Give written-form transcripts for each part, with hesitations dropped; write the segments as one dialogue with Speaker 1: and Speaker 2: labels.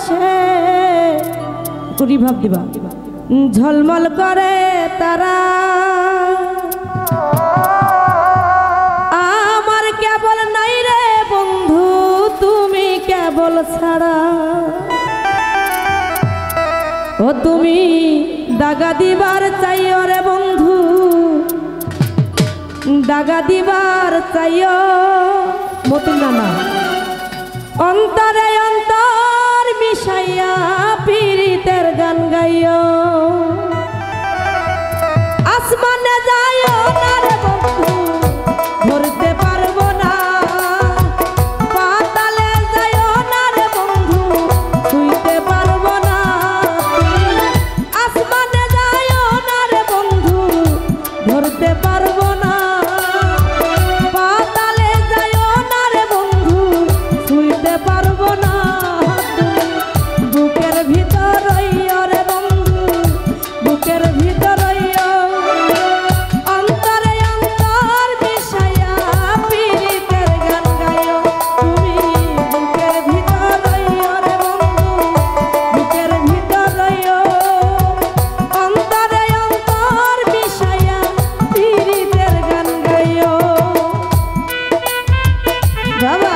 Speaker 1: আকাশে করি ভাব দিবা ঝলমল করে তারা আমার কেবল নাই রে বন্ধু তুমি কেবল ছাড়া ও তুমি দাগা দিবার চাইও রে বন্ধু দাগা দিবার চাইও মতিন নানা অন্তরে অন্তর মিশাইয়া পীড়িতের গান গাইও আসমানে যাইও না রে বন্ধু ধরতে পারবো না পাতালে যাইও না রে বন্ধু ছুঁইতে পারবো না আসমানে যাইও না রে বন্ধু ধরতে পারবো না পাতালে যাইও না রে বন্ধু ছুঁইতে পারবো না বুকের ভিতর রইও রে বন্ধু বুকের ভিতর রইও অন্তরে অন্তর মিশাইয়া পীড়িতের গান গাইও তুমি বুকের ভিতর রইও রে বন্ধু বুকের ভিতর রইও অন্তরে অন্তর মিশাইয়া পীড়িতের গান গাইও বাবা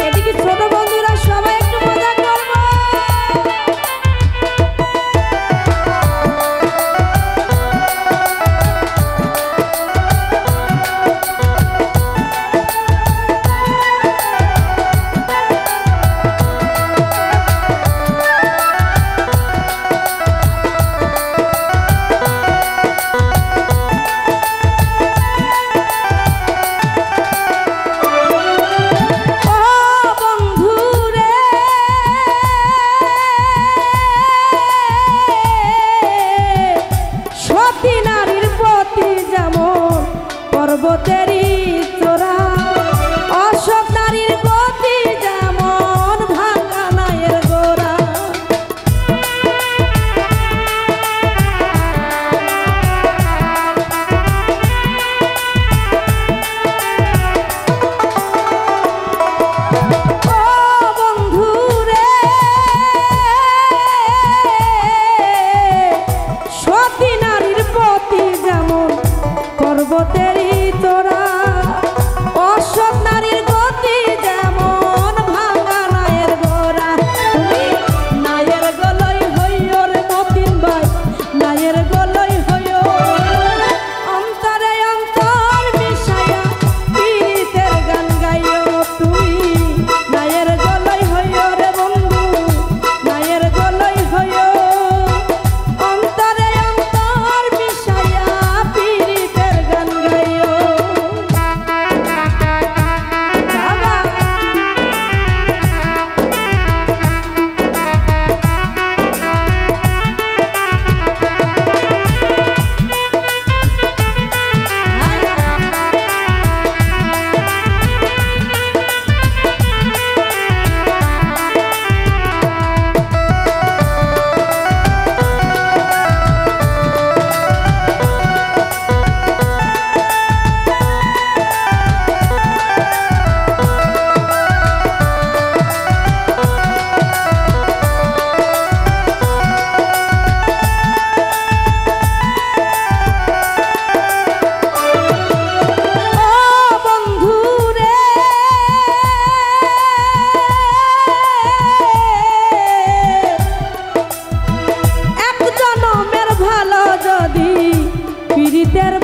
Speaker 1: এদিকে ছোট বন্ধুরা সবাই একটু মজা করবো ও বন্ধু রে সতী নারীর প্রতি যেমন পর্বতেরই চোরা অসৎ নারীর গতি যেমন ভাঙা নায়ের গোড়া ও বন্ধু রে সতী নারীর প্রতি যেমন পর্বতেরই চোরা অসৎ নারীর গতি যেমন ভাঙা নায়ের গোড়া তুমি নায়ের গলই হইও রে মতিন ভাই নায়ের গলই হইও অন্তরে অন্তর মিশাইয়া পীড়িতের গান গাইও তুমি নায়ের গলই হইও রে বন্ধু নায়ের গলই হইও অন্তরে অন্তর মিশাইয়া পীড়িতের গান গাইও বাবা ও বন্ধু রে এক জনমের ভালো যদি পীড়িতের